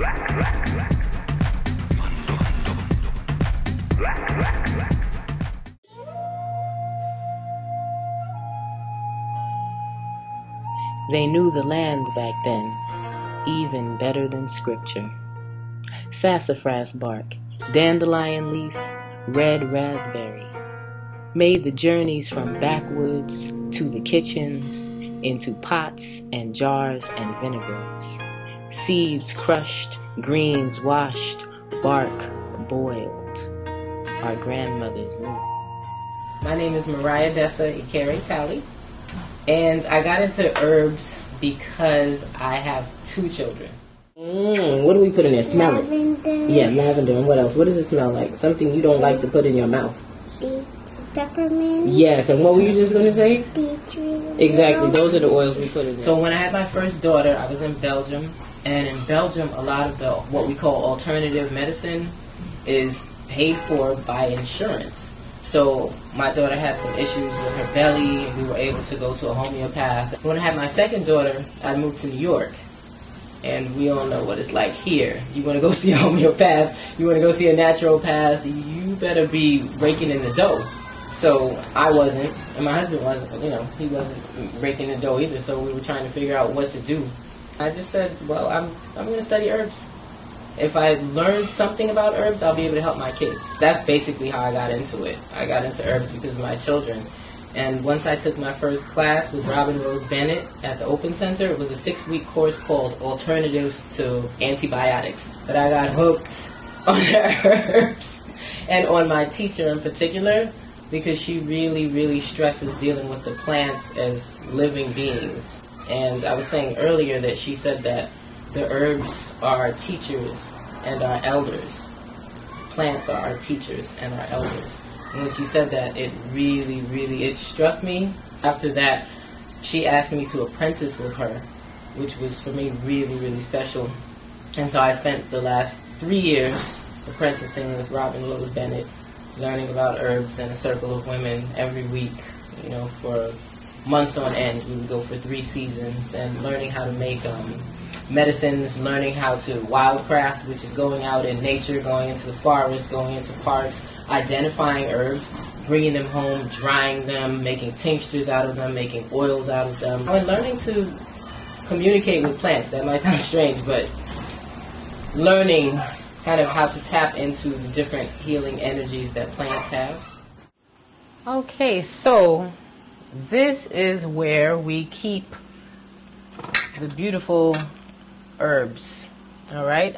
They knew the land back then, even better than scripture. Sassafras bark, dandelion leaf, red raspberry, made the journeys from backwoods to the kitchens, into pots and jars and vinegars. Seeds crushed, greens washed, bark boiled. Our grandmothers knew. My name is Mariah Dessa Ekere Tallie, and I got into herbs because I have 2 children. What do we put in there? Smell it. Lavender. Yeah, lavender. And what else? What does it smell like? Something you don't like to put in your mouth. Peppermint. Yes, and what were you just going to say? Tea tree. Exactly, those are the oils we put in there. So when I had my first daughter, I was in Belgium. And in Belgium, a lot of the what we call alternative medicine is paid for by insurance. So my daughter had some issues with her belly, and we were able to go to a homeopath. When I had my second daughter, I moved to New York. And we all know what it's like here. You want to go see a homeopath, you want to go see a naturopath, you better be raking in the dough. So I wasn't, and my husband wasn't, he wasn't raking the dough either, so we were trying to figure out what to do. I just said, well, I'm going to study herbs. If I learn something about herbs, I'll be able to help my kids. That's basically how I got into it. I got into herbs because of my children. And once I took my first class with Robin Rose Bennett at the Open Center, it was a 6-week course called Alternatives to Antibiotics. But I got hooked on the herbs and on my teacher in particular because she really, really stresses dealing with the plants as living beings. And I was saying earlier that she said that the herbs are our teachers and our elders. Plants are our teachers and our elders. And when she said that, it really, really, it struck me. After that, she asked me to apprentice with her, which was for me really, really special. And so I spent the last 3 years apprenticing with Robin Rose Bennett, learning about herbs and a circle of women every week, for months on end. We would go for 3 seasons and learning how to make medicines, learning how to wildcraft, which is going out in nature, going into the forest, going into parks, identifying herbs, bringing them home, drying them, making tinctures out of them, making oils out of them, and learning to communicate with plants. That might sound strange, but learning kind of how to tap into the different healing energies that plants have. Okay, so this is where we keep the beautiful herbs. All right.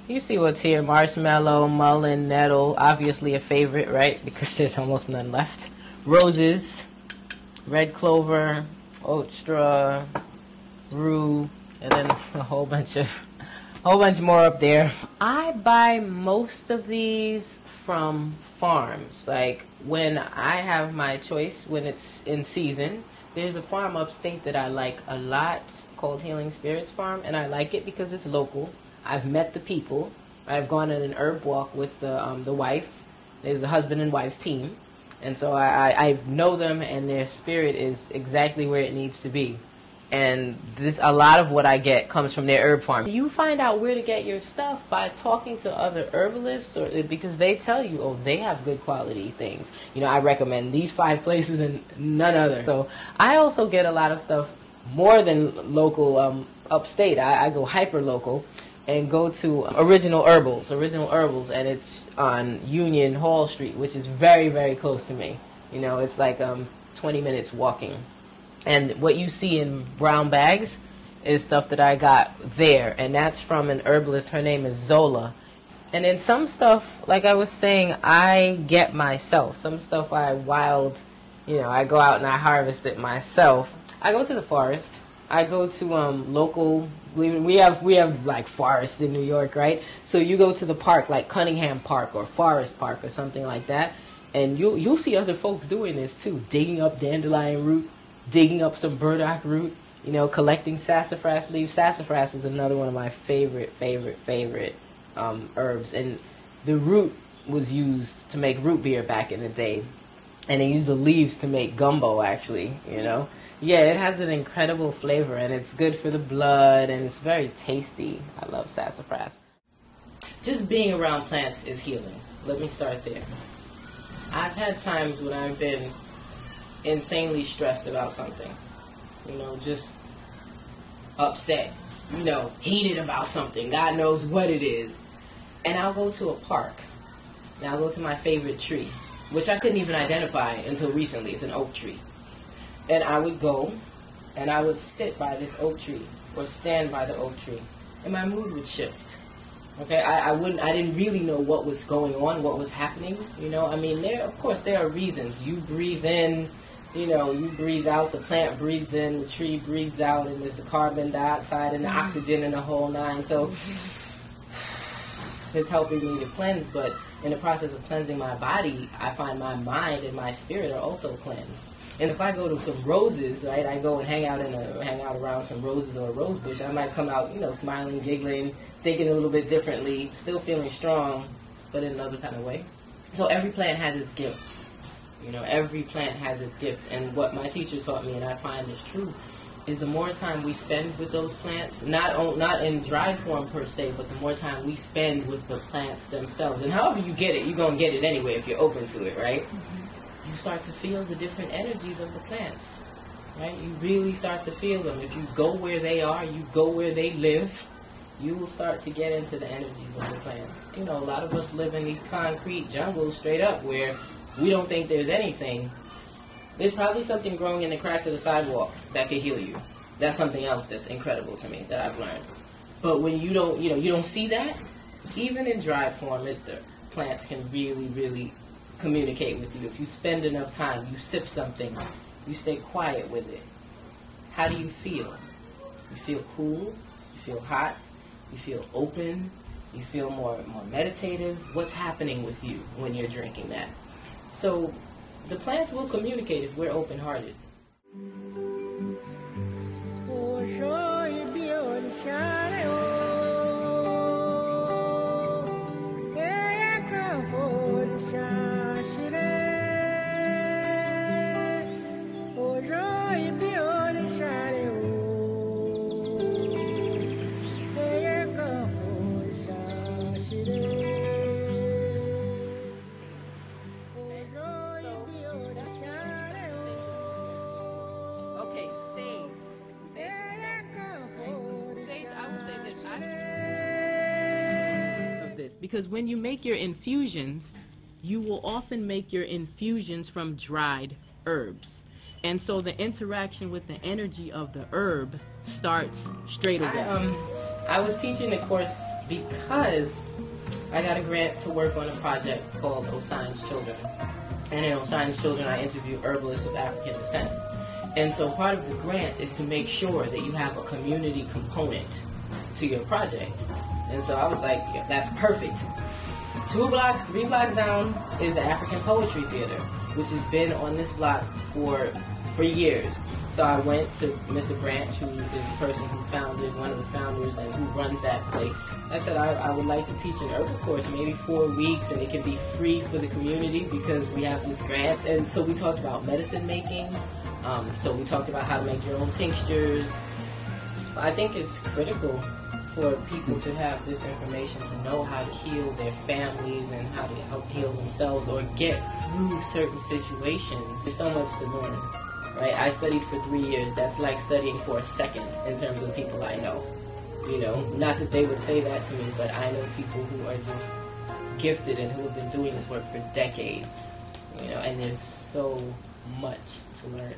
You see what's here: marshmallow, mullein, nettle, obviously a favorite, right? Because there's almost none left. Roses, red clover, oat straw, rue, and then a whole bunch more up there. I buy most of these from farms. Like when I have my choice, when it's in season, there's a farm upstate that I like a lot called Healing Spirits Farm, and I like it because it's local. I've met the people. I've gone on an herb walk with the wife. There's the husband and wife team. And so I know them, and their spirit is exactly where it needs to be. And a lot of what I get comes from their herb farm. You find out where to get your stuff by talking to other herbalists, because they tell you, oh, they have good quality things. I recommend these 5 places and none other. So I also get a lot of stuff more than local upstate. I go hyper local and go to Original Herbals, and it's on Union Hall Street, which is very, very close to me. It's like 20 minutes walking. And what you see in brown bags is stuff that I got there, and that's from an herbalist. Her name is Zola. And then some stuff, like I was saying, I get myself. Some stuff I I go out and I harvest it myself. I go to the forest. I go to local. We have like forests in New York, right? So you go to the park, like Cunningham Park or Forest Park or something like that, and you'll see other folks doing this too, digging up dandelion root, digging up some burdock root, collecting sassafras leaves. Sassafras is another one of my favorite herbs, and the root was used to make root beer back in the day, and they used the leaves to make gumbo, actually, Yeah, it has an incredible flavor, and it's good for the blood, and it's very tasty. I love sassafras. Just being around plants is healing. Let me start there. I've had times when I've been insanely stressed about something. You know, just upset. You know, heated about something. God knows what it is. And I'll go to a park. And I'll go to my favorite tree, which I couldn't even identify until recently. It's an oak tree. And I would go, and I would sit by this oak tree, or stand by the oak tree, and my mood would shift. Okay, I didn't really know what was going on, what was happening. You know, I mean, of course, there are reasons. You breathe in, you know, you breathe out, the plant breathes in, the tree breathes out, and there's the carbon dioxide and the oxygen and the whole nine. So it's helping me to cleanse, but in the process of cleansing my body, I find my mind and my spirit are also cleansed. And if I go to some roses, right, I go and hang out around some roses or a rose bush, I might come out, you know, smiling, giggling, thinking a little bit differently, still feeling strong, but in another kind of way. So every plant has its gifts. You know, every plant has its gifts. And what my teacher taught me, and I find is true, is the more time we spend with those plants, not in dried form per se, but the more time we spend with the plants themselves. And however you get it, you're going to get it anyway if you're open to it, right? Mm-hmm. You start to feel the different energies of the plants, right? You really start to feel them. If you go where they are, you go where they live, you will start to get into the energies of the plants. You know, a lot of us live in these concrete jungles straight up where we don't think there's anything. There's probably something growing in the cracks of the sidewalk that could heal you. That's something else that's incredible to me that I've learned. But when you don't see that, even in dry form, the plants can really, really communicate with you. If you spend enough time, you sip something, you stay quiet with it. How do you feel? You feel cool, you feel hot, you feel open, you feel more meditative. What's happening with you when you're drinking that? So the plants will communicate if we're open-hearted. Because when you make your infusions, you will often make your infusions from dried herbs. And so the interaction with the energy of the herb starts straight away. I was teaching the course because I got a grant to work on a project called Osign's Children. And in Osign's Children, I interview herbalists of African descent. And so part of the grant is to make sure that you have a community component to your project. And so I was like, yeah, that's perfect. 3 blocks down is the African Poetry Theater, which has been on this block for years. So I went to Mr. Branch, who is the person who founded, one of the founders, and who runs that place. I said I would like to teach an herbal course, maybe 4 weeks, and it can be free for the community because we have this grant. And so we talked about medicine making. So we talked about how to make your own tinctures. I think it's critical for people to have this information, to know how to heal their families and how to help heal themselves or get through certain situations. There's so much to learn, right? I studied for 3 years. That's like studying for a second in terms of the people I know. You know, not that they would say that to me, but I know people who are just gifted and who have been doing this work for decades. You know, and there's so much to learn.